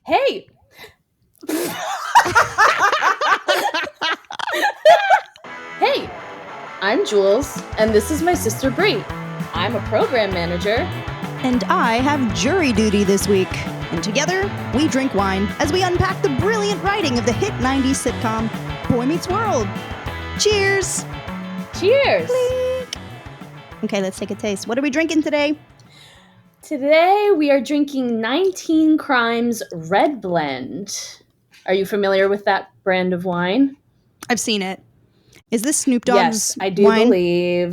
Hey! Hey! I'm Jules, and this is my sister Brie. I'm a program manager. And I have jury duty this week. And together, we drink wine as we unpack the brilliant writing of the hit 90s sitcom, Boy Meets World. Cheers! Cheers! Clink. Okay, let's take a taste. What are we drinking today? Today, we are drinking 19 Crimes Red Blend. Are you familiar with that brand of wine? I've seen it. Is this Snoop Dogg's Yes, I do wine? believe.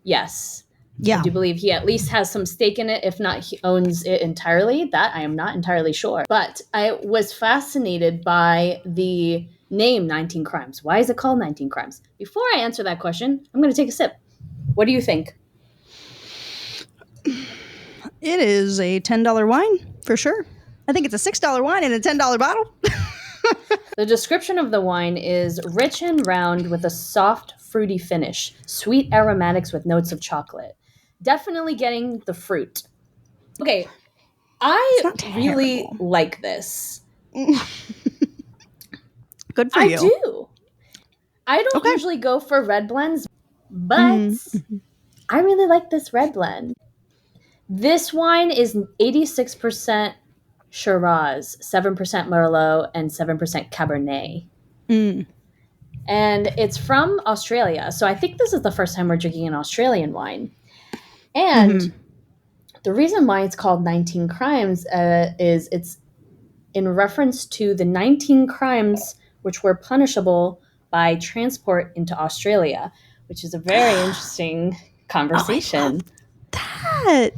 Yes. Yeah. I do believe he at least has some stake in it. If not, he owns it entirely. That I am not entirely sure. But I was fascinated by the name 19 Crimes. Why is it called 19 Crimes? Before I answer that question, I'm going to take a sip. What do you think? It is a $10 wine, for sure. I think it's a $6 wine in a $10 bottle. The description of the wine is rich and round with a soft, fruity finish, sweet aromatics with notes of chocolate. Definitely getting the fruit. Okay, I really like this. Good for you. I do. I don't usually go for red blends, but I really like this red blend. This wine is 86% Shiraz, 7% Merlot, and 7% Cabernet. And it's from Australia. So I think this is the first time we're drinking an Australian wine. And the reason why it's called 19 Crimes is it's in reference to the 19 crimes which were punishable by transport into Australia, which is a very interesting conversation. I love that.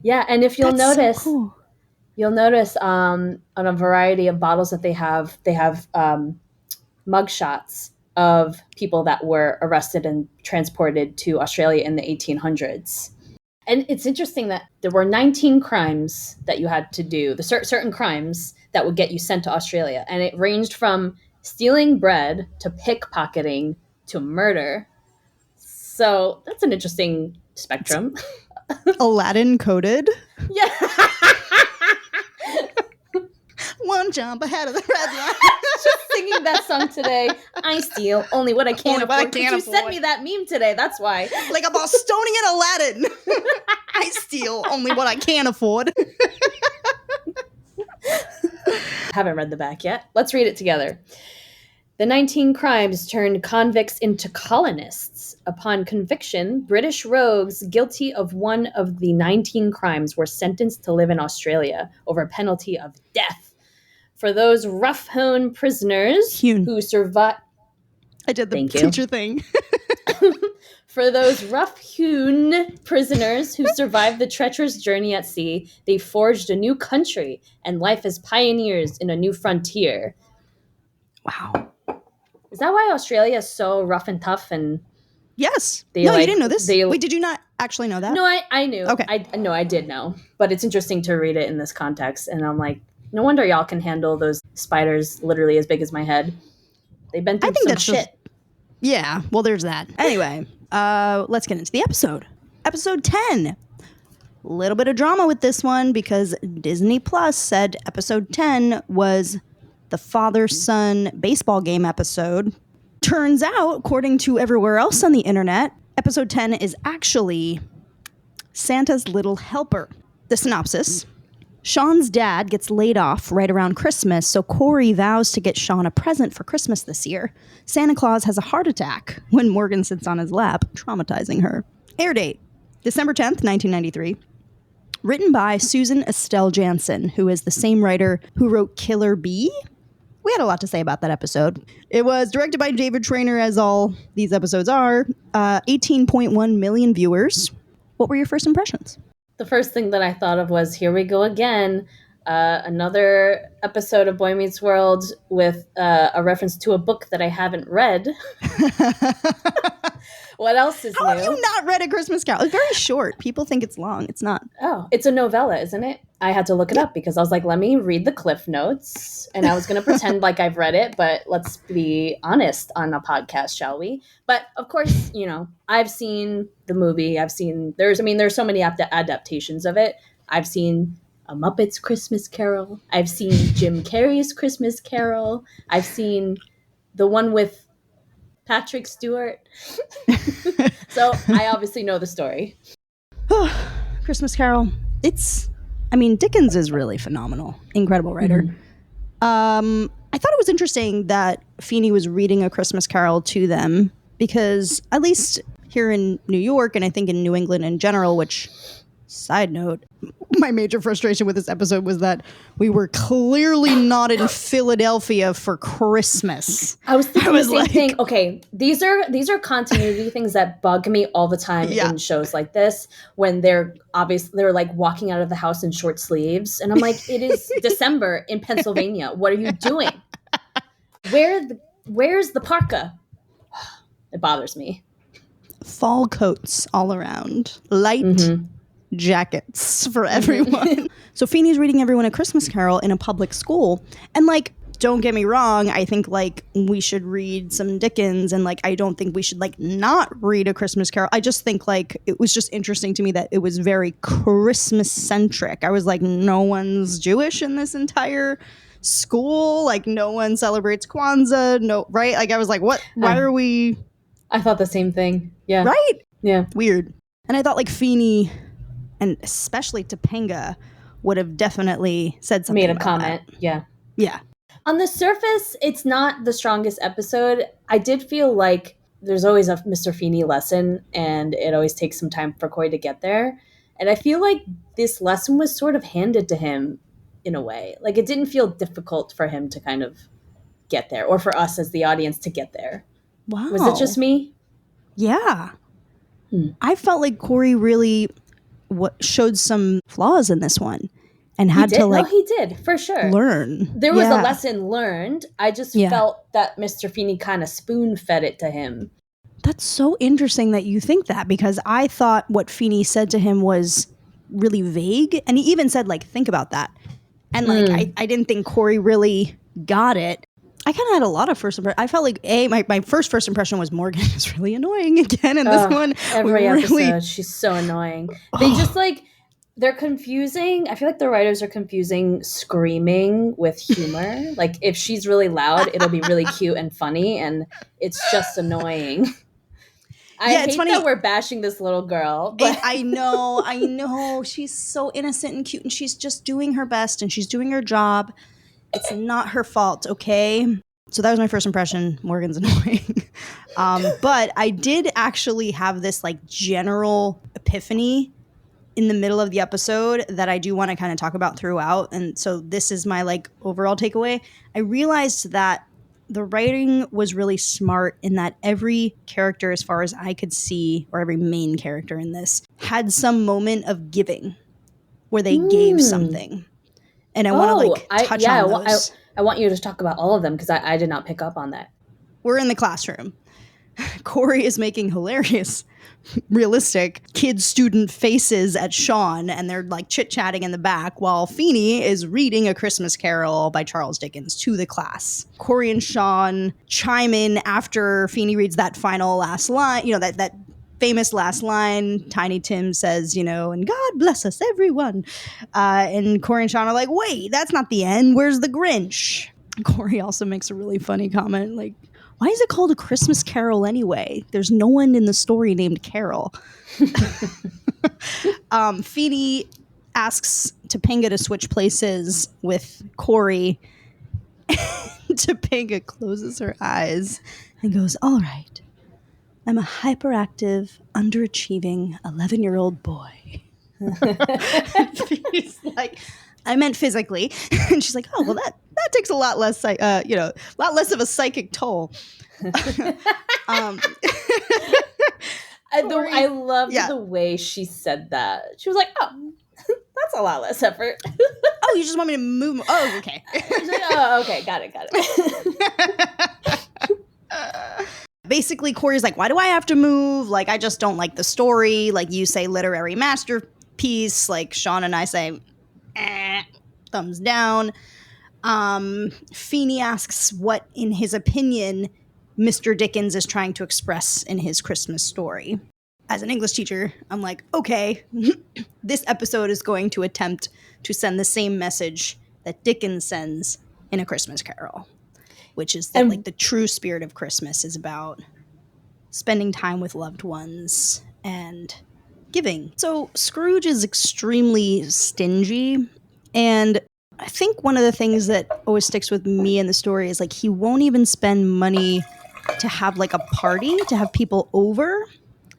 Yeah, and if you'll That's notice, so cool. you'll notice on a variety of bottles that they have mugshots of people that were arrested and transported to Australia in the 1800s. And it's interesting that there were 19 crimes that you had to do, the certain crimes that would get you sent to Australia. And it ranged from stealing bread to pickpocketing to murder. So that's an interesting spectrum. Aladdin coded. Yeah. One jump ahead of the red line. Just singing that song today. I steal only what I can afford. You sent me that meme today. That's why. Like a Bostonian Aladdin. I steal only what I can afford. Haven't read the back yet. Let's read it together. The 19 crimes turned convicts into colonists. Upon conviction, British rogues guilty of one of the 19 crimes were sentenced to live in Australia over a penalty of death. For those rough-hewn prisoners who survived... I did the teacher thing. For those rough-hewn prisoners who survived the treacherous journey at sea, they forged a new country and life as pioneers in a new frontier. Wow. Is that why Australia is so rough and tough? And yes. You didn't know this? Wait, did you not actually know that? No, I knew. Okay. I did know. But it's interesting to read it in this context. And I'm like, no wonder y'all can handle those spiders literally as big as my head. They've been through some shit. Yeah, well, there's that. Anyway, let's get into the episode. Episode 10. A little bit of drama with this one because Disney Plus said episode 10 was the father-son baseball game episode. Turns out, according to everywhere else on the internet, episode 10 is actually Santa's Little Helper. The synopsis: Sean's dad gets laid off right around Christmas, so Corey vows to get Sean a present for Christmas this year. Santa Claus has a heart attack when Morgan sits on his lap, traumatizing her. Air date: December 10th, 1993. Written by Susan Estelle Jansen, who is the same writer who wrote Killer Bee. We had a lot to say about that episode. It was directed by David Trainer, as all these episodes are. 18.1 million viewers. What were your first impressions? The first thing that I thought of was, here we go again. Another episode of Boy Meets World with a reference to a book that I haven't read. What else is new? How have you not read A Christmas Carol? It's very short. People think it's long. It's not. Oh, it's a novella, isn't it? I had to look it up because I was like, let me read the Cliff Notes. And I was going to pretend like I've read it, but let's be honest on a podcast, shall we? But of course, I've seen the movie. There's so many adaptations of it. I've seen A Muppets Christmas Carol. I've seen Jim Carrey's Christmas Carol. I've seen the one with Patrick Stewart. So I obviously know the story. Christmas Carol. Dickens is really phenomenal. Incredible writer. I thought it was interesting that Feeney was reading A Christmas Carol to them because at least here in New York, and I think in New England in general, which, side note, my major frustration with this episode was that we were clearly not in Philadelphia for Christmas. I was thinking the same thing. Okay, these are continuity things that bug me all the time in shows like this when they're like walking out of the house in short sleeves, and I'm like, it is December in Pennsylvania. What are you doing? Where's the parka? It bothers me. Fall coats all around. Light jackets for everyone. So Feeney's reading everyone A Christmas Carol in a public school. And like, don't get me wrong, I think like we should read some Dickens, and like I don't think we should like not read A Christmas Carol. I just think like it was just interesting to me that it was very Christmas centric. I was like, no one's Jewish in this entire school. Like no one celebrates Kwanzaa. No, right? Like I was like, what? Why are we? I thought the same thing. Yeah. Right? Yeah. Weird. And I thought like Feeney and especially Topanga would have definitely said something. Made a comment. That. Yeah. Yeah. On the surface, it's not the strongest episode. I did feel like there's always a Mr. Feeney lesson, and it always takes some time for Coy to get there. And I feel like this lesson was sort of handed to him in a way. Like it didn't feel difficult for him to kind of get there, or for us as the audience to get there. Wow. Was it just me? Yeah. I felt like Corey really showed some flaws in this one and had to like he did for sure learn. There was a lesson learned. I just felt that Mr. Feeney kind of spoon fed it to him. That's so interesting that you think that, because I thought what Feeney said to him was really vague, and he even said like, think about that. And like I didn't think Corey really got it. I kind of had a lot of first impression. I felt like my first impression was Morgan is really annoying again in this one. Every episode, she's so annoying. They just like, they're confusing. I feel like the writers are confusing screaming with humor. Like if she's really loud, it'll be really cute and funny, and it's just annoying. I hate that we're bashing this little girl. But I know. She's so innocent and cute, and she's just doing her best, and she's doing her job. It's not her fault, okay? So that was my first impression. Morgan's annoying. But I did actually have this like general epiphany in the middle of the episode that I do want to kind of talk about throughout. And so this is my like overall takeaway. I realized that the writing was really smart in that every character, as far as I could see, or every main character in this, had some moment of giving where they gave something. And I want to like touch on those. I want you to talk about all of them because I did not pick up on that. We're in the classroom. Corey is making hilarious, realistic kid-student faces at Sean, and they're like chit-chatting in the back while Feeney is reading A Christmas Carol by Charles Dickens to the class. Corey and Sean chime in after Feeney reads that final last line, that famous last line. Tiny Tim says, and God bless us, everyone. And Corey and Sean are like, wait, that's not the end. Where's the Grinch? Corey also makes a really funny comment, like, why is it called A Christmas Carol anyway? There's no one in the story named Carol. Feeney asks Topanga to switch places with Corey. Topanga closes her eyes and goes, all right. I'm a hyperactive, underachieving 11-year-old boy. He's like, I meant physically. And she's like, oh, well, that takes a lot less, a lot less of a psychic toll. I loved the way she said that. She was like, oh, that's a lot less effort. Oh, you just want me to move? Oh, okay. She's like, oh, okay, got it. Basically, Corey's like, why do I have to move? Like, I just don't like the story. Like, you say literary masterpiece. Like, Sean and I say, thumbs down. Feeney asks what, in his opinion, Mr. Dickens is trying to express in his Christmas story. as an English teacher, I'm like, okay, this episode is going to attempt to send the same message that Dickens sends in A Christmas Carol, which is that like the true spirit of Christmas is about spending time with loved ones and giving. So Scrooge is extremely stingy, and I think one of the things that always sticks with me in the story is like he won't even spend money to have like a party, to have people over.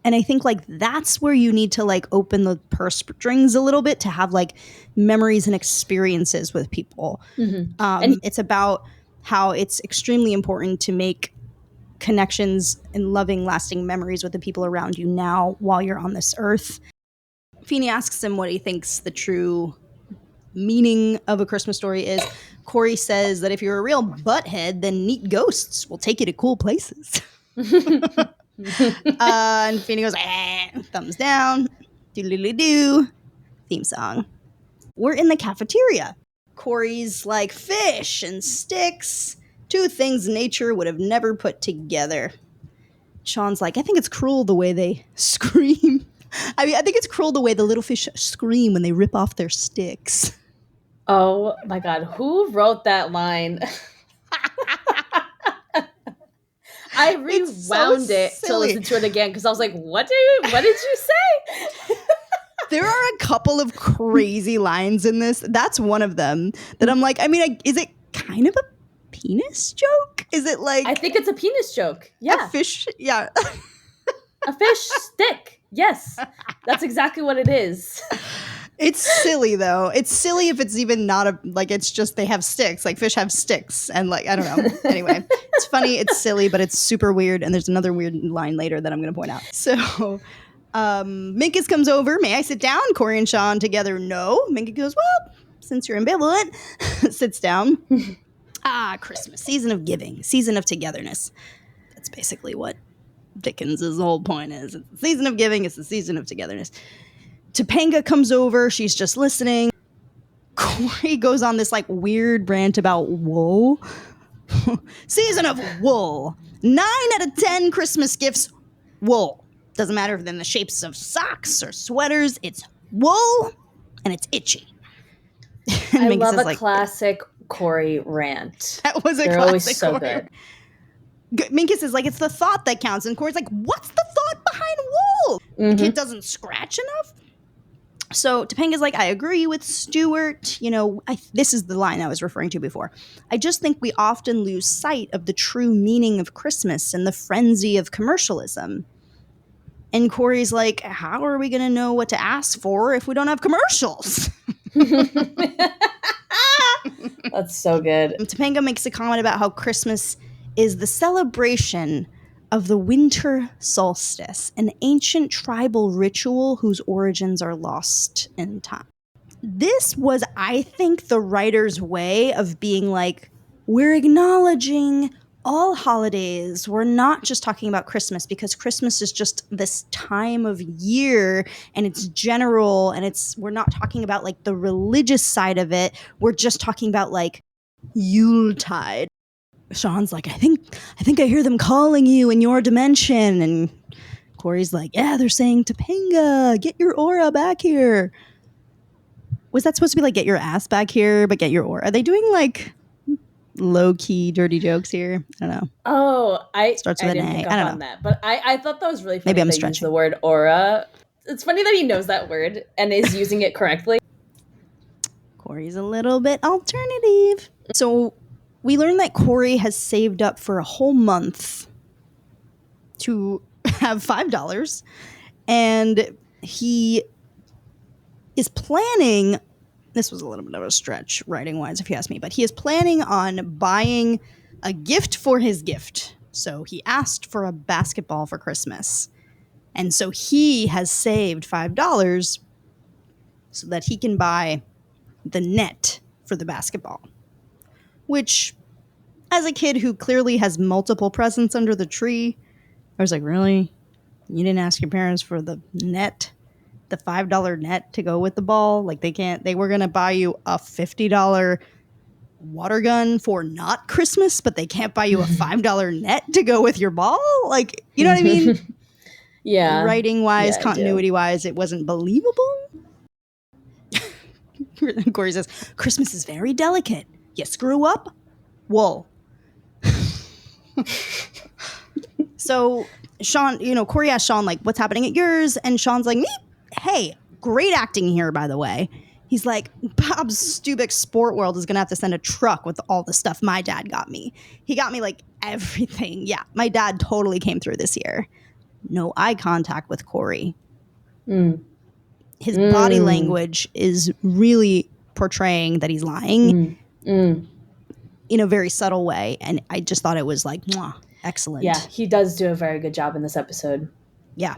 And I think like that's where you need to like open the purse strings a little bit to have like memories and experiences with people. And it's about how it's extremely important to make connections and loving, lasting memories with the people around you now while you're on this earth. Feeney asks him what he thinks the true meaning of A Christmas Story is. Corey says that if you're a real butthead, then neat ghosts will take you to cool places. And Feeney goes, thumbs down, doodly-doo, theme song. We're in the cafeteria. Corey's like, fish and sticks, two things nature would have never put together. Sean's like, I think it's cruel the way they scream. I mean, I think it's cruel the way the little fish scream when they rip off their sticks. Oh my God, who wrote that line? I rewound it to listen to it again because I was like, what did you say? There are a couple of crazy lines in this. That's one of them that I'm like, I mean, is it kind of a penis joke? Is it like... I think it's a penis joke. Yeah. A fish, yeah. A fish stick. Yes. That's exactly what it is. It's silly, though. It's silly if it's even not a... Like, it's just they have sticks. Like, fish have sticks. And, like, I don't know. Anyway, it's funny. It's silly, but it's super weird. And there's another weird line later that I'm going to point out. So... Minkus comes over. May I sit down? Corey and Sean together. No. Minkus goes, well, since you're ambivalent, sits down. Christmas, season of giving, season of togetherness. That's basically what Dickens' whole point is. It's the season of giving. It's the season of togetherness. Topanga comes over. She's just listening. Corey goes on this like weird rant about wool. Season of wool. 9 out of 10 Christmas gifts, wool. Doesn't matter if they're in the shapes of socks or sweaters. It's wool, and it's itchy. And I love a classic Corey rant. That was a They're classic always so Corey. good. Minkus is like, it's the thought that counts. And Corey's like, what's the thought behind wool? The kid doesn't scratch enough? So Topanga's like, I agree with Stuart. You know, this is the line I was referring to before. I just think we often lose sight of the true meaning of Christmas and the frenzy of commercialism. And Corey's like, how are we going to know what to ask for if we don't have commercials? That's so good. Topanga makes a comment about how Christmas is the celebration of the winter solstice, an ancient tribal ritual whose origins are lost in time. This was, I think, the writer's way of being like, we're acknowledging all holidays. We're not just talking about Christmas because Christmas is just this time of year and it's general and we're not talking about like the religious side of it. We're just talking about like Yuletide. Sean's like, I think I hear them calling you in your dimension. And Corey's like, yeah, they're saying Topanga, get your aura back here. Was that supposed to be like get your ass back here, but get your aura? Are they doing like low-key dirty jokes here? I don't know. Oh, Starts I with didn't an A. pick up I don't on know. that. But I thought that was really funny. Maybe I'm they stretching. used the word aura. It's funny that he knows that word and is using it correctly. Corey's a little bit alternative. So we learned that Corey has saved up for a whole month to have $5. And he is planning... This was a little bit of a stretch writing-wise, if you ask me. But he is planning on buying a gift for his gift. So he asked for a basketball for Christmas. And so he has saved $5 so that he can buy the net for the basketball. Which, as a kid who clearly has multiple presents under the tree, I was like, really? You didn't ask your parents for the net? The $5 net to go with the ball? Like they were going to buy you a $50 water gun for not Christmas, but they can't buy you a $5 net to go with your ball? Like, you know what I mean? Yeah. Writing-wise, Yeah, I do. continuity-wise, it wasn't believable. Corey says, Christmas is very delicate. You screw up, wool. So Sean, Corey asked Sean, like, what's happening at yours? And Sean's like, me? Hey, great acting here, by the way. He's like, Bob Stubik's Sport World is going to have to send a truck with all the stuff my dad got me. He got me, like, everything. Yeah, my dad totally came through this year. No eye contact with Corey. His body language is really portraying that he's lying in a very subtle way. And I just thought it was like, mwah, excellent. Yeah, he does do a very good job in this episode. Yeah.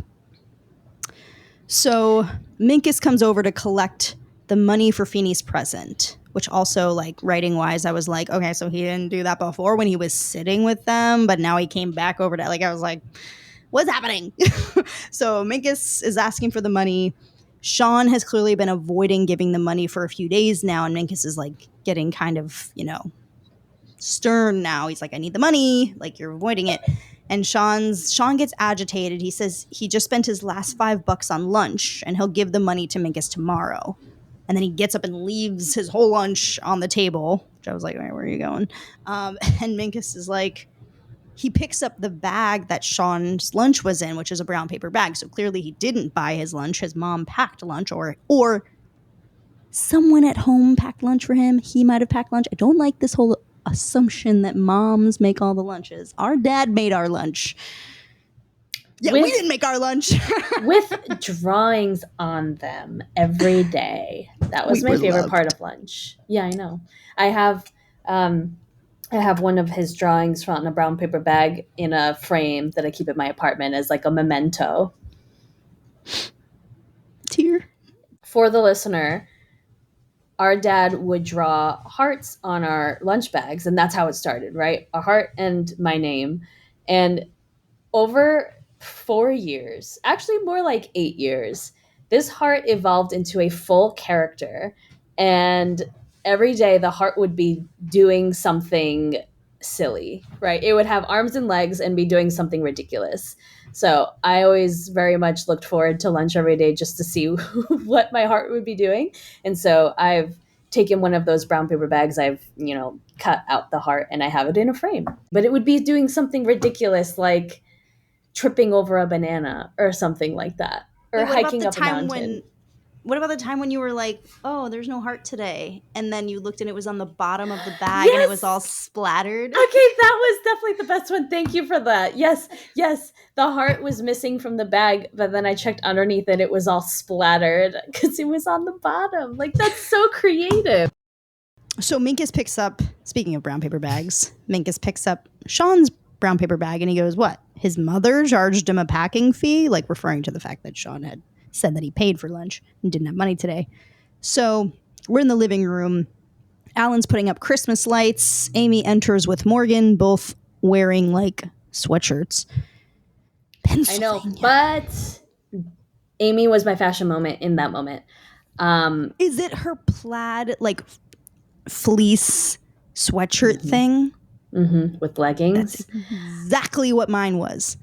So Minkus comes over to collect the money for Feeney's present, which also, like, writing-wise, I was like, okay, so he didn't do that before when he was sitting with them, but now he came back over to, like, I was like, what's happening? So Minkus is asking for the money. Sean has clearly been avoiding giving the money for a few days now, and Minkus is, like, getting kind of, stern now. He's like, I need the money. Like, you're avoiding it. And Sean gets agitated. He says he just spent his last $5 on lunch, and he'll give the money to Minkus tomorrow. And then he gets up and leaves his whole lunch on the table, which I was like, where are you going? And Minkus is like, he picks up the bag that Sean's lunch was in, which is a brown paper bag. So clearly he didn't buy his lunch. His mom packed lunch, or someone at home packed lunch for him. He might have packed lunch. I don't like this whole assumption that moms make all the lunches. Our dad made our lunch. Yeah, we didn't make our lunch. With drawings on them every day. That was my favorite part of lunch. Yeah, I know. I have one of his drawings on a brown paper bag in a frame that I keep in my apartment as like a memento. Tear. For the listener, our dad would draw hearts on our lunch bags, and that's how it started, right? A heart and my name. And over 4 years, actually more like 8 years, this heart evolved into a full character. And every day the heart would be doing something silly, right? It would have arms and legs and be doing something ridiculous. So I always very much looked forward to lunch every day just to see what my heart would be doing. And so I've taken one of those brown paper bags, I've, cut out the heart and I have it in a frame. But it would be doing something ridiculous like tripping over a banana or something like that. Or hiking up a mountain. What about the time when you were like, oh, there's no heart today? And then you looked and it was on the bottom of the bag and it was all splattered. Okay, that was definitely the best one. Thank you for that. Yes. The heart was missing from the bag, but then I checked underneath and it was all splattered because it was on the bottom. Like, that's so creative. So Minkus picks up, speaking of brown paper bags, Minkus picks up Sean's brown paper bag and he goes, what? His mother charged him a packing fee? Like, referring to the fact that Sean had said that he paid for lunch and didn't have money today. So we're in the living room. Alan's putting up Christmas lights. Amy enters with Morgan, both wearing like sweatshirts. I know, but Amy was my fashion moment in that moment. Is it her plaid, like fleece sweatshirt thing? Mm-hmm. With leggings? That's exactly what mine was.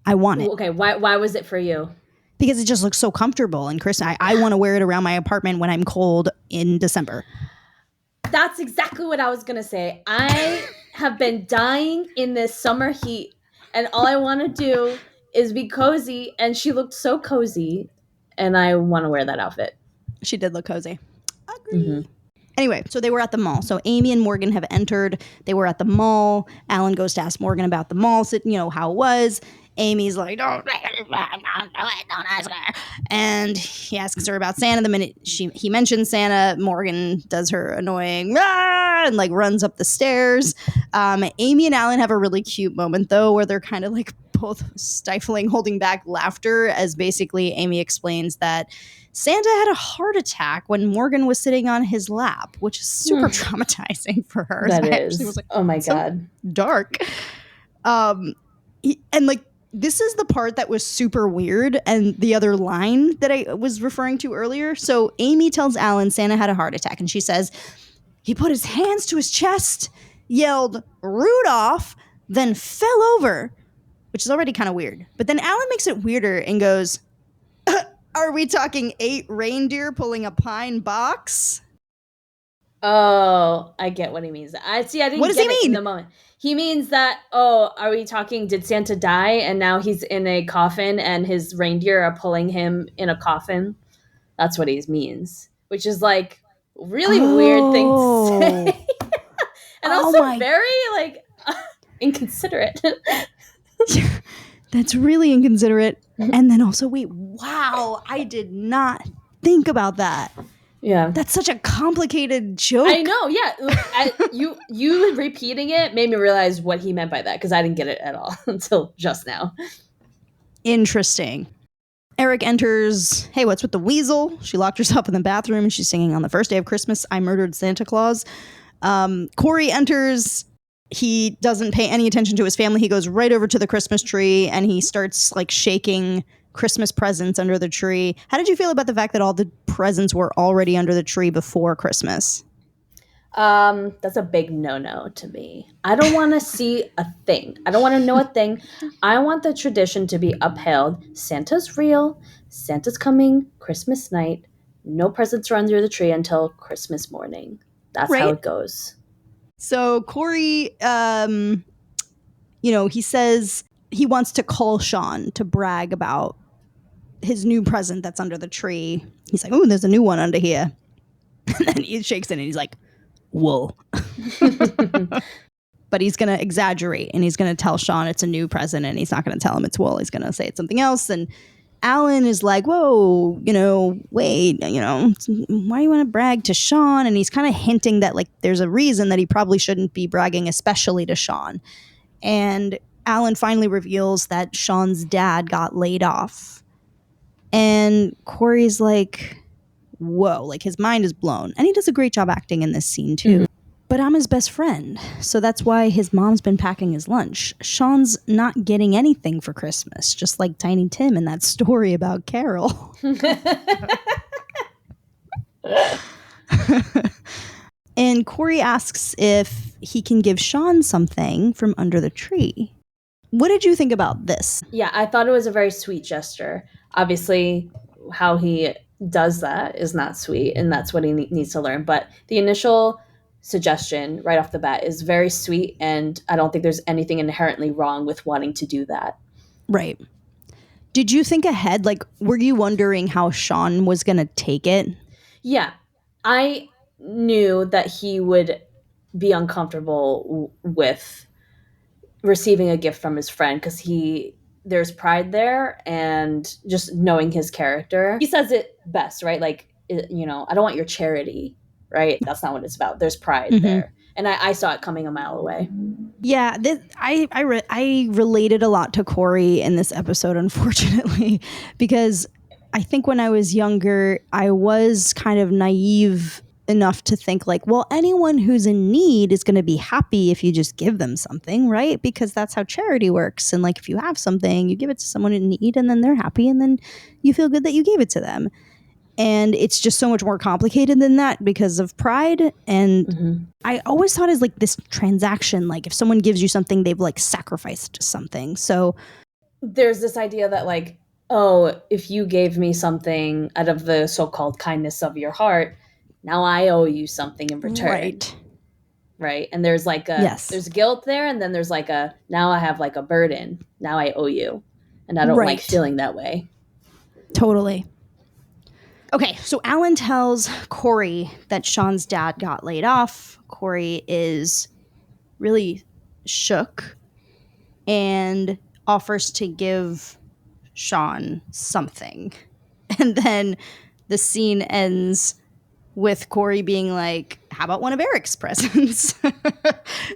I want it. Okay, why was it for you? Because it just looks so comfortable. And Chris, I want to wear it around my apartment when I'm cold in December. That's exactly what I was going to say. I have been dying in this summer heat, and all I want to do is be cozy. And she looked so cozy, and I want to wear that outfit. She did look cozy. Agree. Mm-hmm. Anyway, so they were at the mall. So Amy and Morgan have entered. They were at the mall. Alan goes to ask Morgan about the mall, how it was. Amy's like, don't ask her. And he asks her about Santa. The minute he mentions Santa, Morgan does her annoying and like runs up the stairs. Amy and Alan have a really cute moment though, where they're kind of like both stifling, holding back laughter as basically Amy explains that Santa had a heart attack when Morgan was sitting on his lap, which is super traumatizing for her. That so is. Was like, oh my God. Dark. This is the part that was super weird and the other line that I was referring to earlier. So Amy tells Alan Santa had a heart attack and she says, he put his hands to his chest, yelled Rudolph, then fell over. which is already kind of weird. But then Alan makes it weirder and goes, are we talking 8 reindeer pulling a pine box? Oh, I get what he means. I didn't What does get he it in mean? the moment. He means that, are we talking, did Santa die and now he's in a coffin and his reindeer are pulling him in a coffin? That's what he means. Which is like really weird thing to say. And Oh also my- very like inconsiderate. That's really inconsiderate. And then also, wait, wow, I did not think about that. Yeah. That's such a complicated joke. I know, yeah. You repeating it made me realize what he meant by that, because I didn't get it at all until just now. Interesting. Eric enters. Hey, what's with the weasel? She locked herself in the bathroom and she's singing on the first day of Christmas, I murdered Santa Claus. Corey enters. He doesn't pay any attention to his family. He goes right over to the Christmas tree and he starts like shaking Christmas presents under the tree. How did you feel about the fact that all the presents were already under the tree before Christmas? That's a big no-no to me. I don't want to see a thing. I don't want to know a thing. I want the tradition to be upheld. Santa's real. Santa's coming Christmas night. No presents are under the tree until Christmas morning. That's how Right. it goes. So Corey, he says he wants to call Sean to brag about his new present that's under the tree. He's like, oh, there's a new one under here. And then he shakes it and he's like, wool. But he's going to exaggerate and he's going to tell Sean it's a new present and he's not going to tell him it's wool. He's going to say it's something else. And Alan is like, whoa, wait, why do you want to brag to Sean? And he's kind of hinting that like there's a reason that he probably shouldn't be bragging, especially to Sean. And Alan finally reveals that Sean's dad got laid off. And Corey's like, whoa, like his mind is blown. And he does a great job acting in this scene too. Mm-hmm. But I'm his best friend, so that's why his mom's been packing his lunch. Sean's not getting anything for Christmas, just like Tiny Tim in that story about Carol. And Corey asks if he can give Sean something from under the tree. What did you think about this? Yeah, I thought it was a very sweet gesture. Obviously, how he does that is not sweet, and that's what he needs to learn. But the initial suggestion right off the bat is very sweet, and I don't think there's anything inherently wrong with wanting to do that. Right. Did you think ahead? Like, were you wondering how Sean was going to take it? Yeah. I knew that he would be uncomfortable with receiving a gift from his friend because there's pride there, and just knowing his character. He says it best, right? Like, I don't want your charity, right? That's not what it's about. There's pride there. And I saw it coming a mile away. Yeah, I related a lot to Corey in this episode, unfortunately, because I think when I was younger, I was kind of naive enough to think like, well, anyone who's in need is going to be happy if you just give them something, right? Because that's how charity works. And like, if you have something, you give it to someone in need and then they're happy and then you feel good that you gave it to them. And it's just so much more complicated than that because of pride. And I always thought as like this transaction, like if someone gives you something, they've like sacrificed something. So there's this idea that like, oh, if you gave me something out of the so-called kindness of your heart, now I owe you something in return. Right. And there's like there's guilt there. And then there's like now I have like a burden. Now I owe you. And I don't like feeling that way. Totally. Okay, so Alan tells Corey that Sean's dad got laid off. Corey is really shook and offers to give Sean something. And then the scene ends with Corey being like, how about one of Eric's presents?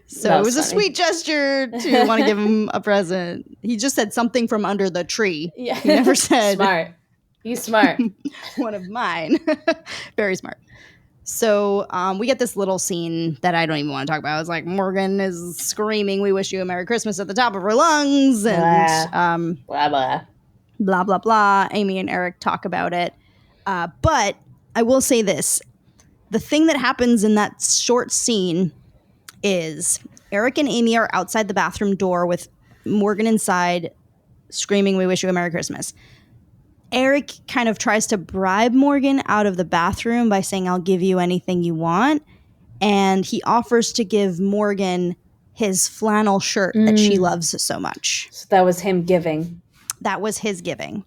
So it was funny. A sweet gesture to want to give him a present. He just said something from under the tree. Yeah. He never said... Smart. He's smart. One of mine. Very smart. So we get this little scene that I don't even want to talk about. It's like Morgan is screaming, we wish you a Merry Christmas at the top of her lungs. And blah, blah. Blah, blah, blah. Amy and Eric talk about it. But I will say this. The thing that happens in that short scene is Eric and Amy are outside the bathroom door with Morgan inside screaming, "We wish you a Merry Christmas." Eric kind of tries to bribe Morgan out of the bathroom by saying, "I'll give you anything you want." And he offers to give Morgan his flannel shirt that she loves so much. So that was him giving. That was his giving.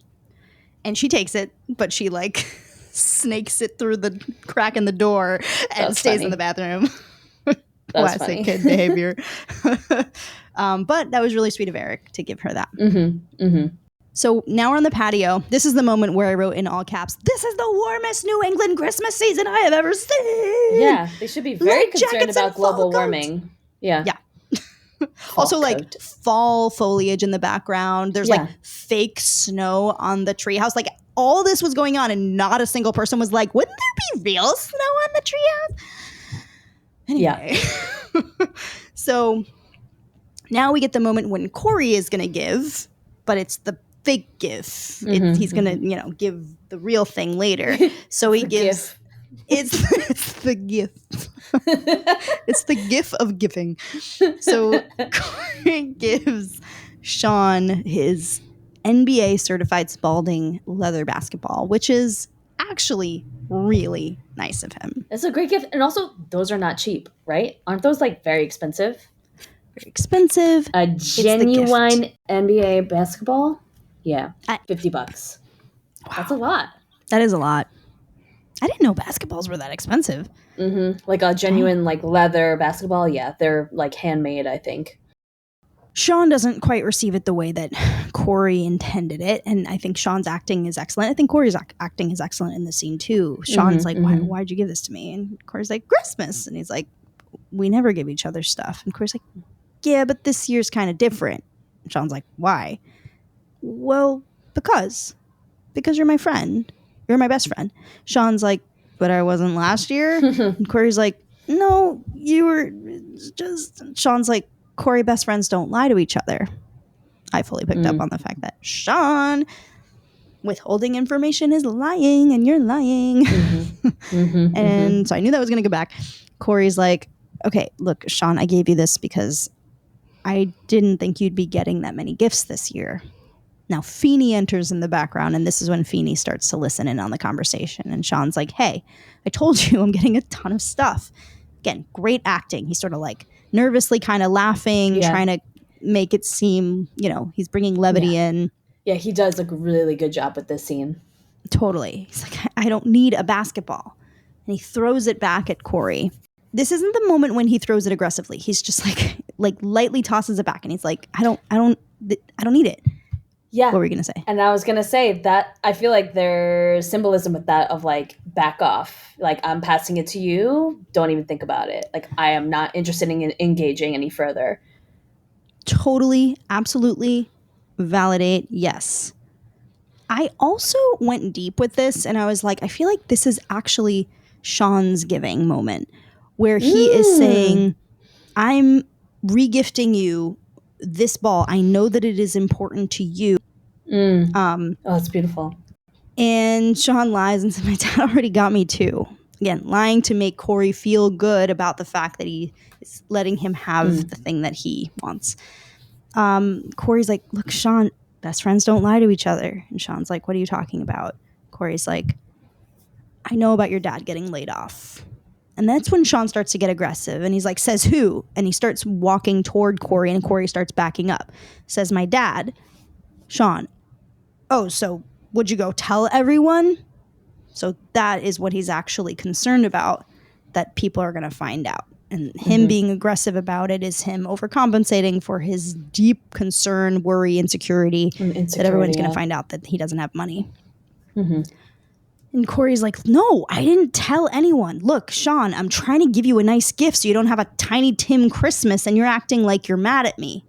And she takes it, but she like snakes it through the crack in the door and stays in the bathroom. Classic kid behavior. But that was really sweet of Eric to give her that. So now we're on the patio. This is the moment where I wrote in all caps, "This is the warmest New England Christmas season I have ever seen." Yeah, they should be very concerned about global warming. Yeah. Also, like fall foliage in the background. There's like fake snow on the treehouse. Like all this was going on, and not a single person was like, "Wouldn't there be real snow on the treehouse?" Anyway, so now we get the moment when Corey is going to give, but it's the fake gift. He's going to, give the real thing later. So he gives. It's the gift. It's the gift of giving. So Corey gives Sean his NBA certified Spalding leather basketball, which is actually really nice of him. It's a great gift. And also, those are not cheap, right? Aren't those like very expensive? Very expensive. A genuine NBA basketball? Yeah. $50. Wow. That's a lot. That is a lot. I didn't know basketballs were that expensive. Like a genuine like leather basketball. Yeah, they're like handmade, I think. Sean doesn't quite receive it the way that Corey intended it. And I think Sean's acting is excellent. I think Corey's acting is excellent in the scene too. Sean's like, why'd you give this to me? And Corey's like, "Christmas." And he's like, "We never give each other stuff." And Corey's like, "Yeah, but this year's kind of different." And Sean's like, "Why?" "Well, because you're my friend. You're my best friend." Sean's like, "But I wasn't last year." And Corey's like, "No, you were just..." Sean's like, "Corey, best friends don't lie to each other." I fully picked up on the fact that Sean, withholding information is lying, and you're lying. And so I knew that was going to go back. Corey's like, "Okay, look, Sean, I gave you this because I didn't think you'd be getting that many gifts this year." Now, Feeney enters in the background, and this is when Feeney starts to listen in on the conversation. And Sean's like, "Hey, I told you I'm getting a ton of stuff." Again, great acting. He's sort of like nervously kind of laughing, trying to make it seem, he's bringing levity in. Yeah, he does a really good job with this scene. Totally. He's like, "I don't need a basketball." And he throws it back at Corey. This isn't the moment when he throws it aggressively. He's just like lightly tosses it back, and he's like, I don't need it." Yeah. What were you going to say? And I was going to say that I feel like there's symbolism with that of like, back off. Like, I'm passing it to you. Don't even think about it. Like, I am not interested in engaging any further. Totally, absolutely validate. Yes. I also went deep with this, and I was like, I feel like this is actually Sean's giving moment where he is saying, "I'm regifting you this ball. I know that it is important to you." Oh, it's beautiful. And Sean lies and says, "My dad already got me too." Again, lying to make Corey feel good about the fact that he is letting him have the thing that he wants. Corey's like, "Look, Sean, best friends don't lie to each other." And Sean's like, "What are you talking about?" Corey's like, "I know about your dad getting laid off." And that's when Sean starts to get aggressive. And he's like, "Says who?" And he starts walking toward Corey, and Corey starts backing up. "Says my dad." Sean, "Oh, so would you go tell everyone?" So that is what he's actually concerned about, that people are going to find out. And him being aggressive about it is him overcompensating for his deep concern, worry, insecurity that everyone's going to find out that he doesn't have money. And Corey's like, "No, I didn't tell anyone. Look, Sean, I'm trying to give you a nice gift so you don't have a Tiny Tim Christmas, and you're acting like you're mad at me."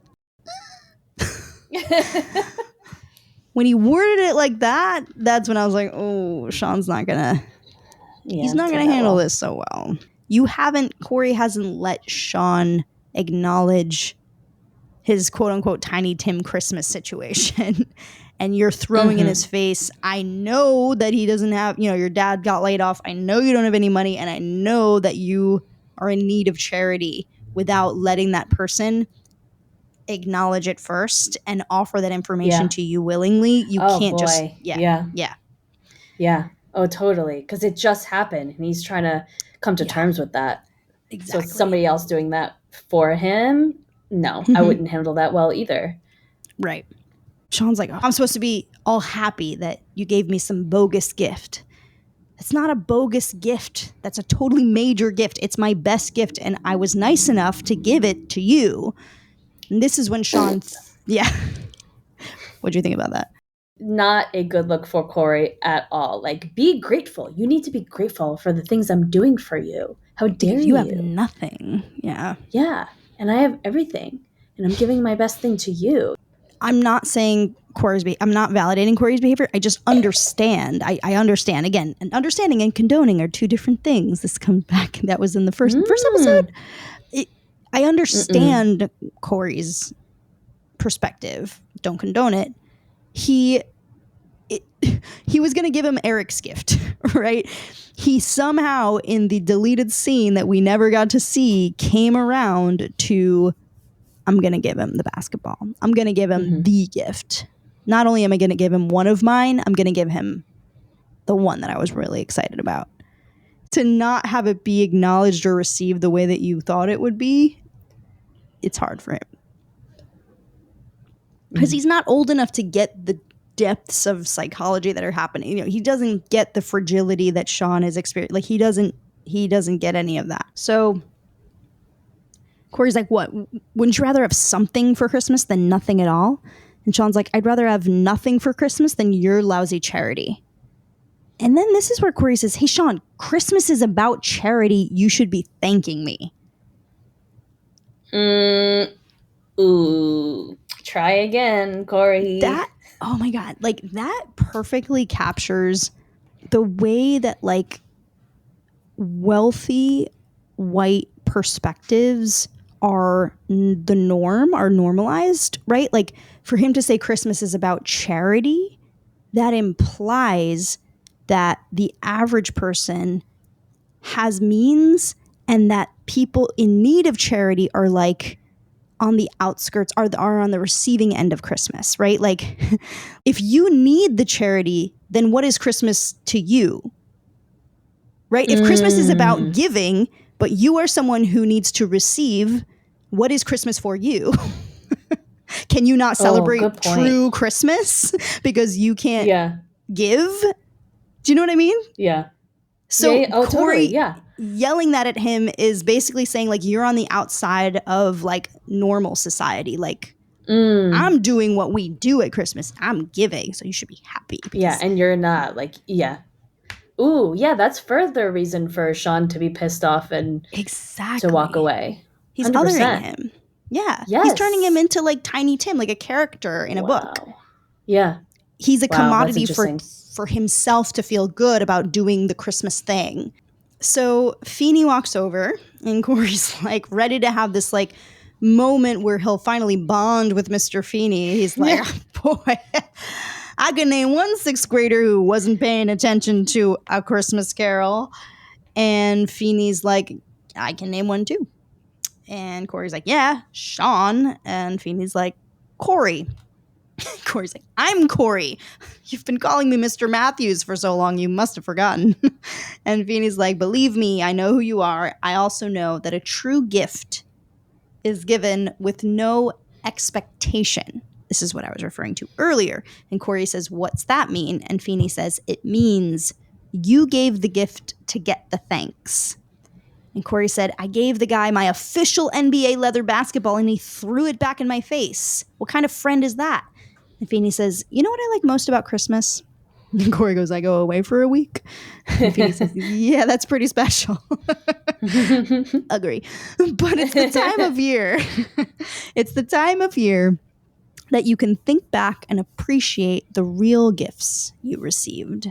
When he worded it like that, that's when I was like, oh, Sean's not gonna, he's not gonna handle this so well. Corey hasn't let Sean acknowledge his quote unquote Tiny Tim Christmas situation. And you're throwing in his face, "I know that he doesn't have, your dad got laid off. I know you don't have any money. And I know that you are in need of charity," without letting that person acknowledge it first and offer that information to you willingly, you can't just yeah. Oh, totally. Because it just happened, and he's trying to come to terms with that. Exactly. So somebody else doing that for him, no, I wouldn't handle that well either. Right. Sean's like, I'm supposed to be all happy that you gave me some bogus gift. It's not a bogus gift. That's a totally major gift. It's my best gift, and I was nice enough to give it to you. And this is when Sean... What'd you think about that? Not a good look for Corey at all. Like, be grateful. You need to be grateful for the things I'm doing for you. How dare you? You have nothing. Yeah. Yeah. And I have everything. And I'm giving my best thing to you. I'm not saying I'm not validating Corey's behavior. I just understand. I understand. Again, and understanding and condoning are two different things. This comes back. That was in the first episode. I understand Corey's perspective. Don't condone it. He was going to give him Eric's gift, right? He somehow, in the deleted scene that we never got to see, came around to, I'm going to give him the basketball. I'm going to give him the gift. Not only am I going to give him one of mine, I'm going to give him the one that I was really excited about. To not have it be acknowledged or received the way that you thought it would be, it's hard for him. Because he's not old enough to get the depths of psychology that are happening. You know, he doesn't get the fragility that Sean has experienced. Like, he doesn't get any of that. So Corey's like, what? Wouldn't you rather have something for Christmas than nothing at all? And Sean's like, I'd rather have nothing for Christmas than your lousy charity. And then this is where Corey says, hey, Sean, Christmas is about charity. You should be thanking me. Ooh. Try again, Corey. Oh my God. Like, that perfectly captures the way that, like, wealthy white perspectives are the norm, are normalized, right? Like, for him to say Christmas is about charity, that implies that the average person has means and that people in need of charity are, like, on the outskirts, are on the receiving end of Christmas, right? Like, if you need the charity, then what is Christmas to you? Right? If Christmas is about giving, but you are someone who needs to receive, what is Christmas for you? Can you not celebrate true Christmas because you can't give? Do you know what I mean? Yeah. So Corey totally, yelling that at him is basically saying, like, you're on the outside of, like, normal society. Like, I'm doing what we do at Christmas. I'm giving, so you should be happy. Yeah, and you're not. Like, yeah. Ooh, yeah, that's further reason for Sean to be pissed off and to walk away. He's 100%. othering him. Yeah. Yes. He's turning him into, like, Tiny Tim, like a character in a book. Yeah. He's a commodity for himself to feel good about doing the Christmas thing. So Feeney walks over and Corey's, like, ready to have this, like, moment where he'll finally bond with Mr. Feeney. He's like, oh, boy, I can name one sixth grader who wasn't paying attention to A Christmas Carol. And Feeney's like, I can name one too. And Corey's like, yeah, Sean. And Feeney's like, Corey. Corey's like, I'm Corey. You've been calling me Mr. Matthews for so long, you must have forgotten. And Feeney's like, believe me, I know who you are. I also know that a true gift is given with no expectation. This is what I was referring to earlier. And Corey says, what's that mean? And Feeney says, it means you gave the gift to get the thanks. And Corey said, I gave the guy my official NBA leather basketball and he threw it back in my face. What kind of friend is that? And Feeney says, you know what I like most about Christmas? And Corey goes, I go away for a week. And Feeney says, yeah, that's pretty special. Agree. But it's the time of year. It's the time of year that you can think back and appreciate the real gifts you received.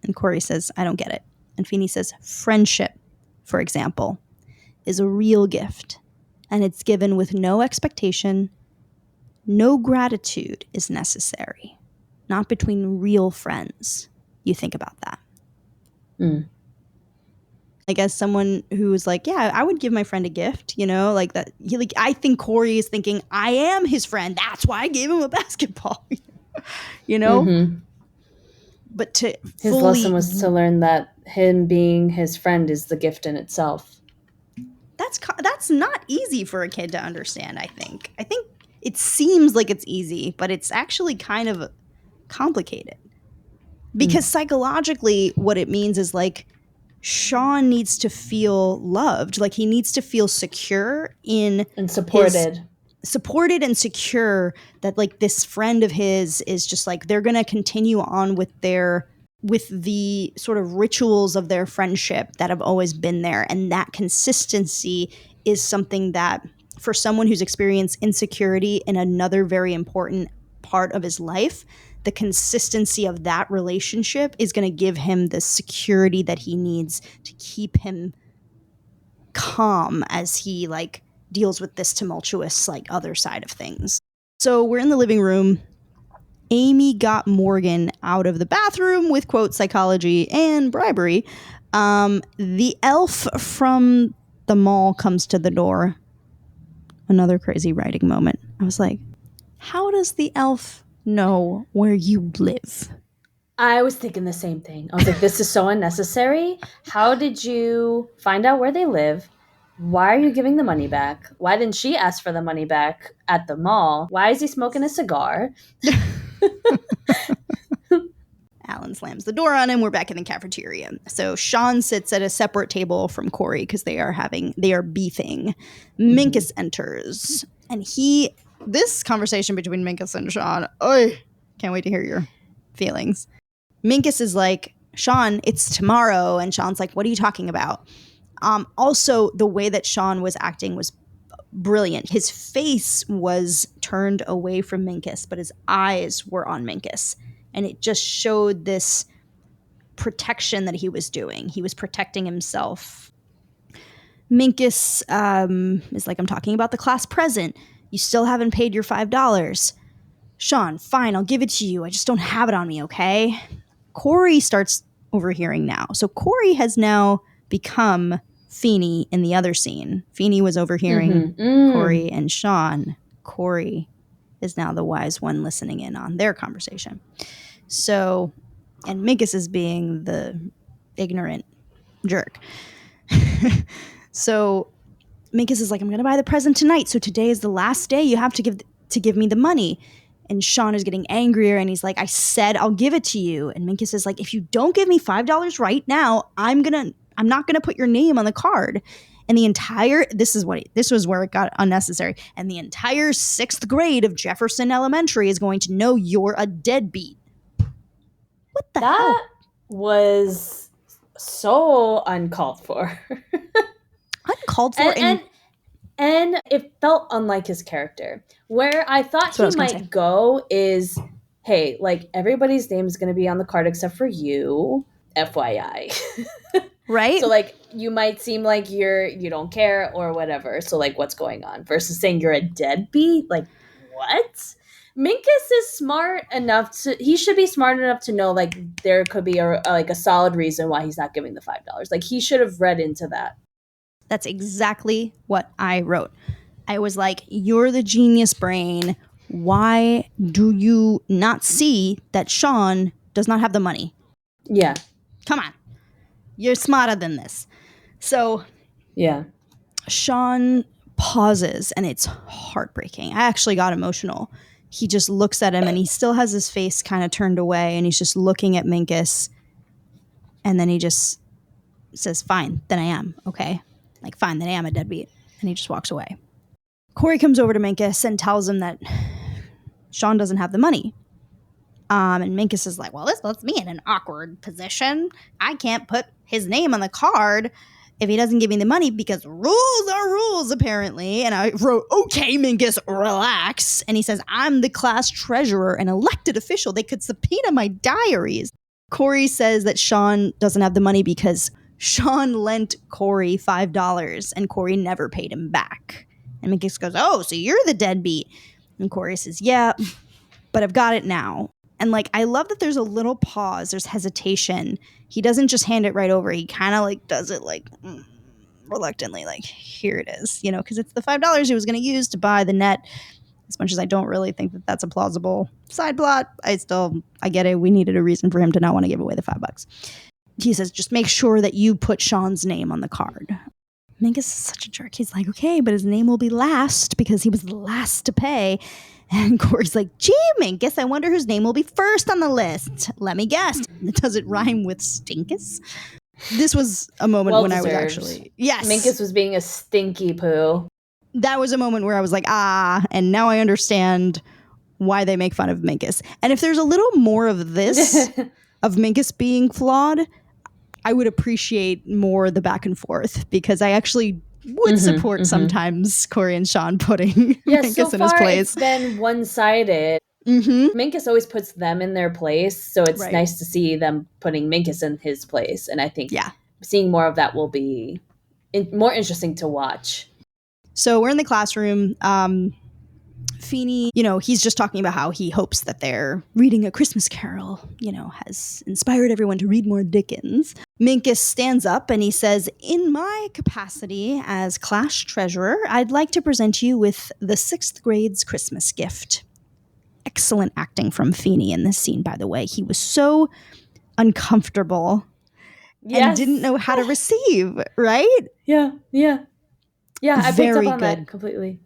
And Corey says, I don't get it. And Feeney says, friendship, for example, is a real gift. And it's given with no expectation. No gratitude is necessary. Not between real friends. You think about that. like as someone who's like, yeah, I would give my friend a gift, you know, like that. I think Corey is thinking, I am his friend. That's why I gave him a basketball, you know. Mm-hmm. But to His lesson was to learn that him being his friend is the gift in itself. That's not easy for a kid to understand. I think it seems like it's easy, but it's actually kind of complicated because psychologically, what it means is like, Sean needs to feel loved. Like he needs to feel secure in and supported and secure that like this friend of his is just like, they're going to continue on with the sort of rituals of their friendship that have always been there. And that consistency is something that for someone who's experienced insecurity in another very important part of his life, the consistency of that relationship is going to give him the security that he needs to keep him calm as he like deals with this tumultuous like other side of things. So we're in the living room. Amy got Morgan out of the bathroom with, quote, psychology and bribery. The elf from the mall comes to the door. Another crazy writing moment. I was like, how does the elf know where you live? I was thinking the same thing. I was like, this is so unnecessary. How did you find out where they live? Why are you giving the money back? Why didn't she ask for the money back at the mall? Why is he smoking a cigar? Alan slams the door on him. We're back in the cafeteria. So Sean sits at a separate table from Corey because they are beefing. Minkus enters. And this conversation between Minkus and Sean, can't wait to hear your feelings. Minkus is like, Sean, it's tomorrow. And Sean's like, what are you talking about? Also, the way that Sean was acting was brilliant. His face was turned away from Minkus, but his eyes were on Minkus. And it just showed this protection that he was doing. He was protecting himself. Minkus is like, I'm talking about the class present. You still haven't paid your $5. Sean, fine, I'll give it to you. I just don't have it on me, okay? Corey starts overhearing now. So Corey has now become Feeney in the other scene. Feeney was overhearing Corey and Sean. Corey is now the wise one listening in on their conversation. So, and Minkus is being the ignorant jerk. So Minkus is like, I'm going to buy the present tonight. So today is the last day you have to give me the money. And Sean is getting angrier and he's like, I said I'll give it to you. And Minkus is like, if you don't give me $5 right now, I'm not going to put your name on the card. And this was where it got unnecessary. And the entire 6th grade of Jefferson Elementary is going to know you're a deadbeat. What the hell? That was so uncalled for. Uncalled for. And it felt unlike his character. Where I thought he might go is, hey, like everybody's name is going to be on the card except for you, FYI. Right? So like you might seem like you don't care or whatever. So like what's going on versus saying you're a deadbeat? Like what? Minkus is smart enough he should be smart enough to know like there could be a solid reason why he's not giving the $5. Like he should have read into that. That's exactly what I wrote. I was like, you're the genius brain. Why do you not see that Sean does not have the money? Yeah. Come on. You're smarter than this. So yeah, Sean pauses and it's heartbreaking. I actually got emotional. He just looks at him and he still has his face kind of turned away and he's just looking at Minkus. And then he just says, fine, then I am. Okay. Like, fine, then I am a deadbeat. And he just walks away. Corey comes over to Minkus and tells him that Sean doesn't have the money. And Minkus is like, well, this puts me in an awkward position. I can't put his name on the card if he doesn't give me the money because rules are rules, apparently. And I wrote, okay, Minkus, relax. And he says, I'm the class treasurer, an elected official. They could subpoena my diaries. Corey says that Sean doesn't have the money because Sean lent Corey $5 and Corey never paid him back. And Minkus goes, oh, so you're the deadbeat. And Corey says, yeah, but I've got it now. And like, I love that there's a little pause. There's hesitation. He doesn't just hand it right over. He kind of like does it like reluctantly, like, here it is, you know, because it's the $5 he was going to use to buy the net. As much as I don't really think that that's a plausible side plot, I get it. We needed a reason for him to not want to give away the $5. He says, just make sure that you put Sean's name on the card. Minkus is such a jerk. He's like, okay, but his name will be last because he was the last to pay. And Corey's like, gee, Minkus, I wonder whose name will be first on the list. Let me guess. Does it rhyme with Stinkus? This was a moment when I was actually... Yes. Minkus was being a stinky poo. That was a moment where I was like, and now I understand why they make fun of Minkus. And if there's a little more of this, of Minkus being flawed, I would appreciate more the back and forth, because I actually would support sometimes Corey and Sean putting Minkus in his place. It's been one-sided. Minkus always puts them in their place, so it's nice to see them putting Minkus in his place. And I think seeing more of that will be more interesting to watch. So we're in the classroom. Feeney, you know, he's just talking about how he hopes that their reading A Christmas Carol, you know, has inspired everyone to read more Dickens. Minkus stands up and he says, in my capacity as class treasurer, I'd like to present you with the 6th grade's Christmas gift. Excellent acting from Feeney in this scene, by the way. He was so uncomfortable and didn't know how to receive, right? Yeah, I picked up on that completely.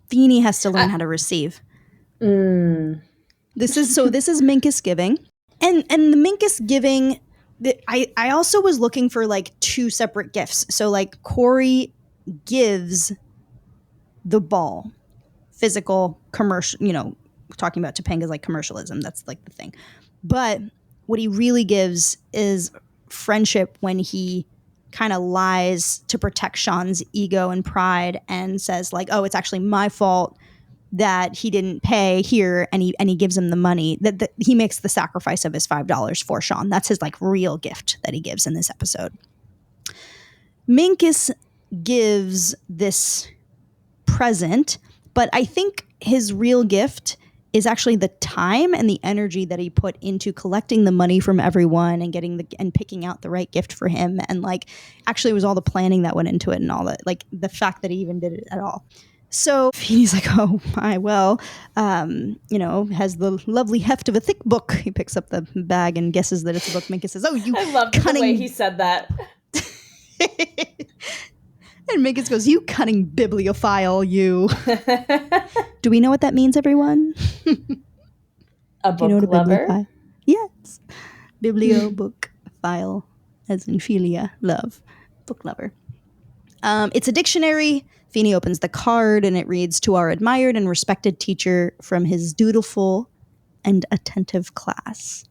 Feeney has to learn how to receive. This is Minkus giving. And the Minkus giving, I also was looking for like 2 separate gifts. So like Corey gives the ball, physical, commercial, you know, talking about Topanga's like commercialism. That's like the thing. But what he really gives is friendship when he kind of lies to protect Sean's ego and pride and says like, oh, it's actually my fault that he didn't pay here, and he gives him the money. That he makes the sacrifice of his $5 for Sean. That's his like real gift that he gives in this episode. Minkus gives this present, but I think his real gift is actually the time and the energy that he put into collecting the money from everyone and and picking out the right gift for him. And like, actually it was all the planning that went into it and all that, like the fact that he even did it at all. So he's like, oh my, well, you know, has the lovely heft of a thick book. He picks up the bag and guesses that it's a book. Minkus says, oh, you I love the way he said that. And Minkus goes, you cunning bibliophile, you. Do we know what that means, everyone? A book lover? Yes. Biblio, book, file, as in philia, love. Book lover. It's a dictionary. Feeney opens the card and it reads, to our admired and respected teacher from his dutiful and attentive class.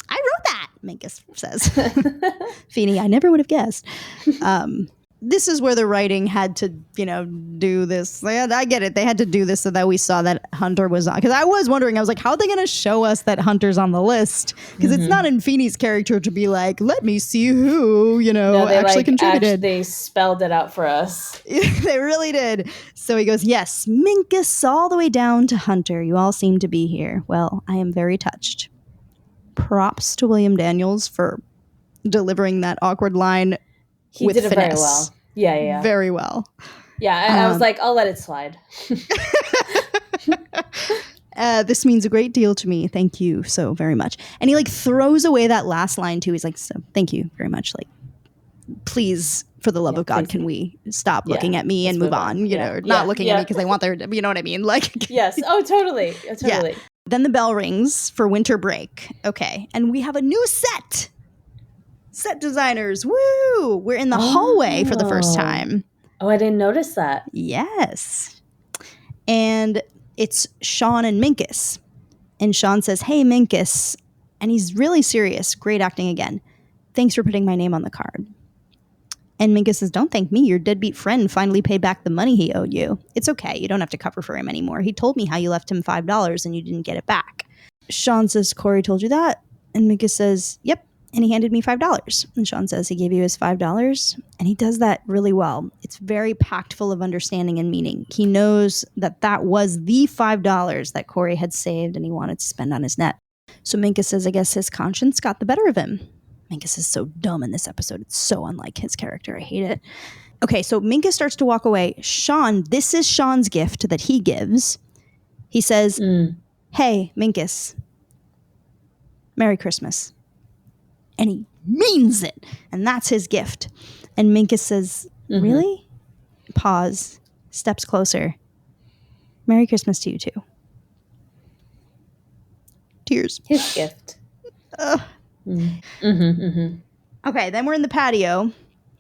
I wrote that, Minkus says. Feeney, I never would have guessed. This is where the writing had to, you know, do this. I get it. They had to do this so that we saw that Hunter was on. Because I was wondering, I was like, how are they going to show us that Hunter's on the list? Because it's not in Feeney's character to be like, let me see who, you know, actually contributed. They spelled it out for us. They really did. So he goes, yes, Minkus all the way down to Hunter. You all seem to be here. Well, I am very touched. Props to William Daniels for delivering that awkward line. He did it finesse. Very well. Yeah. Very well. Yeah, I was like, I'll let it slide. This means a great deal to me. Thank you so very much. And he like throws away that last line too. He's like, so thank you very much. Like, please, for the love of God, can we stop looking at me and move on? You know, not looking at me because they want their, you know what I mean? Like, yes. Oh, totally. Totally. Yeah. Then the bell rings for winter break. Okay. And we have a new set. Set designers, woo! We're in the hallway for the first time. Oh, I didn't notice that. Yes. And it's Sean and Minkus. And Sean says, hey, Minkus. And he's really serious. Great acting again. Thanks for putting my name on the card. And Minkus says, don't thank me. Your deadbeat friend finally paid back the money he owed you. It's okay. You don't have to cover for him anymore. He told me how you left him $5 and you didn't get it back. Sean says, Corey told you that? And Minkus says, yep. And he handed me $5. And Sean says he gave you his $5. And he does that really well. It's very packed full of understanding and meaning. He knows that that was the $5 that Corey had saved and he wanted to spend on his net. So Minkus says, I guess his conscience got the better of him. Minkus is so dumb in this episode. It's so unlike his character. I hate it. Okay, so Minkus starts to walk away. Sean, this is Sean's gift that he gives. He says, hey, Minkus, Merry Christmas. And he means it. And that's his gift. And Minkus says, really? Pause. Steps closer. Merry Christmas to you too. Tears. His gift. Okay, then we're in the patio.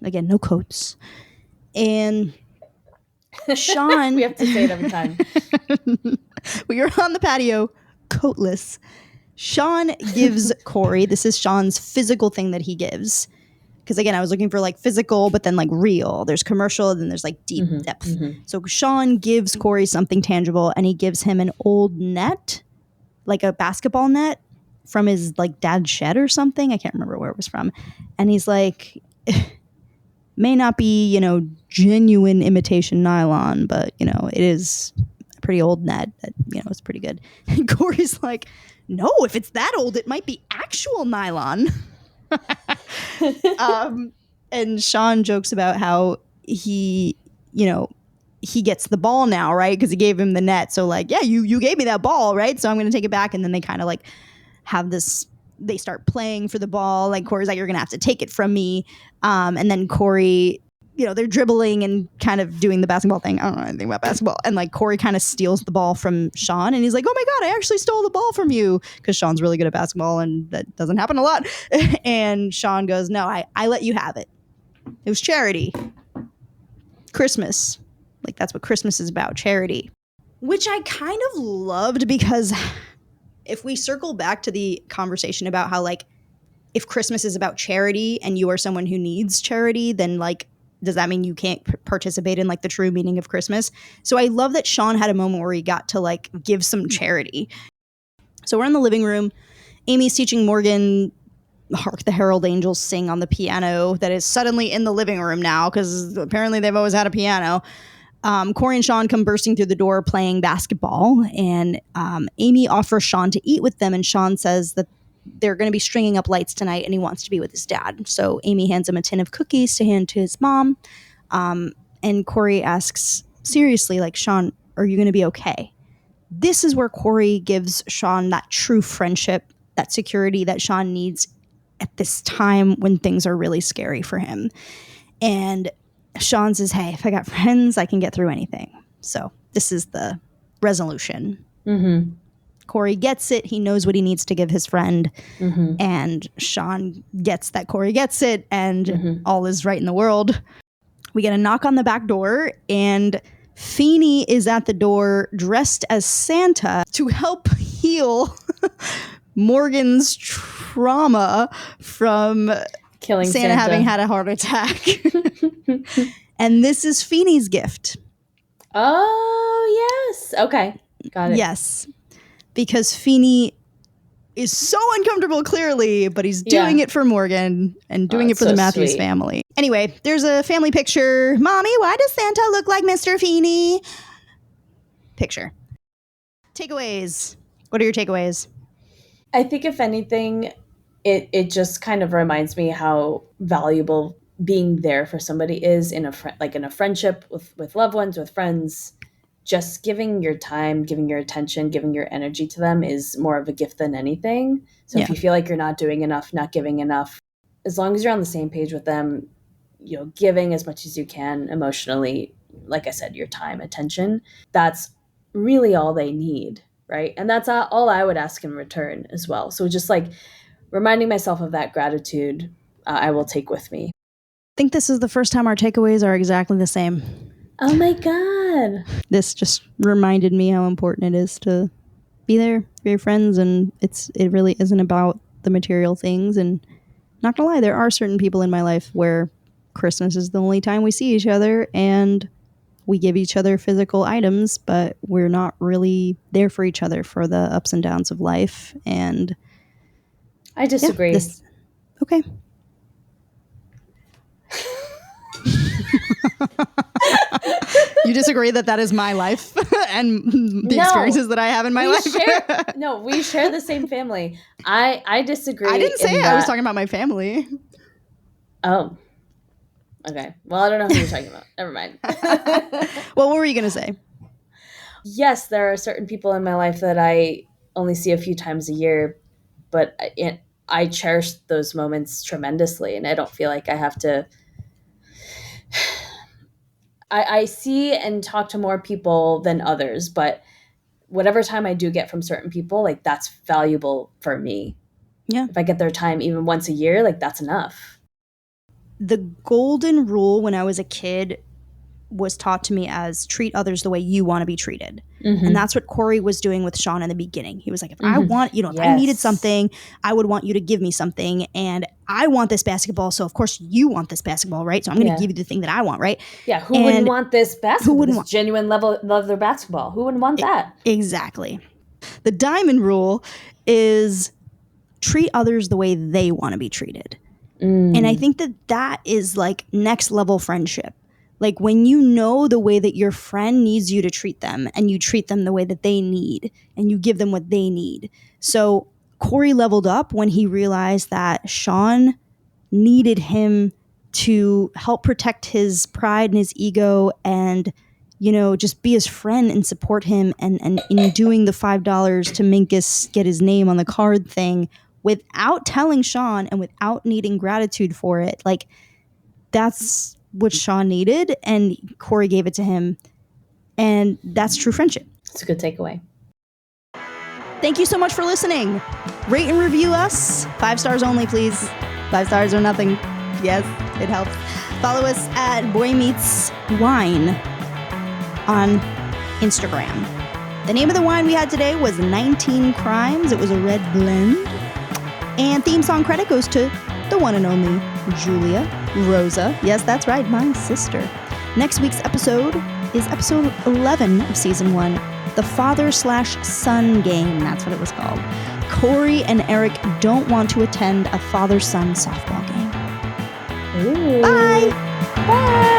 Again, no coats. And Sean... We have to say it every time. We are on the patio, coatless. Sean gives Corey, this is Sean's physical thing that he gives. Because again, I was looking for like physical, but then like real. There's commercial, and then there's like deep depth. So Sean gives Corey something tangible, and he gives him an old net, like a basketball net from his like dad's shed or something. I can't remember where it was from. And he's like, may not be, you know, genuine imitation nylon, but you know, it is a pretty old net that, you know, is pretty good. And Corey's like, no, if it's that old, it might be actual nylon. And Sean jokes about how he, you know, he gets the ball now, right? Because he gave him the net. So like, yeah, you gave me that ball, right? So I'm going to take it back. And then they kind of like have this, they start playing for the ball. Like Corey's like, you're going to have to take it from me. And then Corey, you know, they're dribbling and kind of doing the basketball thing. I don't know anything about basketball. And like Corey kind of steals the ball from Sean, and he's like, oh my God, I actually stole the ball from you. Because Sean's really good at basketball, and that doesn't happen a lot. And Sean goes, no, I let you have it. It was charity. Christmas. Like that's what Christmas is about, charity. Which I kind of loved, because if we circle back to the conversation about how like, if Christmas is about charity and you are someone who needs charity, then like, does that mean you can't participate in like the true meaning of Christmas? So I love that Sean had a moment where he got to like give some charity. So we're in the living room. Amy's teaching Morgan Hark the Herald Angels Sing on the piano that is suddenly in the living room now, because apparently they've always had a piano. Corey and Sean come bursting through the door playing basketball, and Amy offers Sean to eat with them, and Sean says that they're going to be stringing up lights tonight and he wants to be with his dad. So Amy hands him a tin of cookies to hand to his mom. And Corey asks seriously, like, Sean, are you going to be okay? This is where Corey gives Sean that true friendship, that security that Sean needs at this time when things are really scary for him. And Sean says, hey, if I got friends, I can get through anything. So this is the resolution. Corey gets it. He knows what he needs to give his friend. And Sean gets that Corey gets it, and all is right in the world. We get a knock on the back door, and Feeney is at the door dressed as Santa to help heal Morgan's trauma from killing Santa having had a heart attack. And this is Feeney's gift. Oh, yes. Okay. Got it. Yes. Because Feeney is so uncomfortable, clearly, but he's doing it for Morgan and doing it for the Matthews family. Anyway, there's a family picture. Mommy, why does Santa look like Mr. Feeney? Picture. Takeaways. What are your takeaways? I think if anything, it just kind of reminds me how valuable being there for somebody is in a friendship with loved ones, with friends. Just giving your time, giving your attention, giving your energy to them is more of a gift than anything. So if you feel like you're not doing enough, not giving enough, as long as you're on the same page with them, you know, giving as much as you can emotionally, like I said, your time, attention, that's really all they need, right? And that's all I would ask in return as well. So just like reminding myself of that gratitude, I will take with me. I think this is the first time our takeaways are exactly the same. Oh my God. This just reminded me how important it is to be there for your friends, and it really isn't about the material things. And not gonna lie, there are certain people in my life where Christmas is the only time we see each other, and we give each other physical items, but we're not really there for each other for the ups and downs of life. And I disagree. Okay. You disagree that is my life? and the experiences that I have in my life. We share the same family. I disagree. I didn't say I was talking about my family. Oh. Okay. Well, I don't know who you're talking about. Never mind. Well, what were you going to say? Yes, there are certain people in my life that I only see a few times a year, but I cherish those moments tremendously, and I don't feel like I have to. I see and talk to more people than others, but whatever time I do get from certain people, like that's valuable for me. Yeah. If I get their time even once a year, like that's enough. The golden rule when I was a kid was taught to me as treat others the way you want to be treated. Mm-hmm. And that's what Corey was doing with Sean in the beginning. He was like, if I want, if I needed something, I would want you to give me something. And I want this basketball. So of course you want this basketball, right? So I'm going to give you the thing that I want, right? Yeah. Who wouldn't want this basketball? Who wouldn't want genuine love their basketball? Who wouldn't want that? Exactly. The diamond rule is treat others the way they want to be treated. And I think that is like next level friendship. Like when you know the way that your friend needs you to treat them and you treat them the way that they need and you give them what they need. So Corey leveled up when he realized that Sean needed him to help protect his pride and his ego and, just be his friend and support him. And in doing the $5 to Minkus get his name on the card thing without telling Sean and without needing gratitude for it, like that's what Sean needed, and Corey gave it to him, and that's true friendship. It's a good takeaway. Thank you so much for listening. Rate and review us. 5 stars only, please. 5 stars or nothing. Yes, it helps. Follow us at Boy Meets Wine on Instagram. The name of the wine we had today was 19 Crimes. It was a red blend. And theme song credit goes to the one and only Julia Rosa. Yes, that's right, my sister. Next week's episode is episode 11 of season 1, the father/son game. That's what it was called. Corey and Eric don't want to attend a father-son softball game. Ooh. Bye. Bye.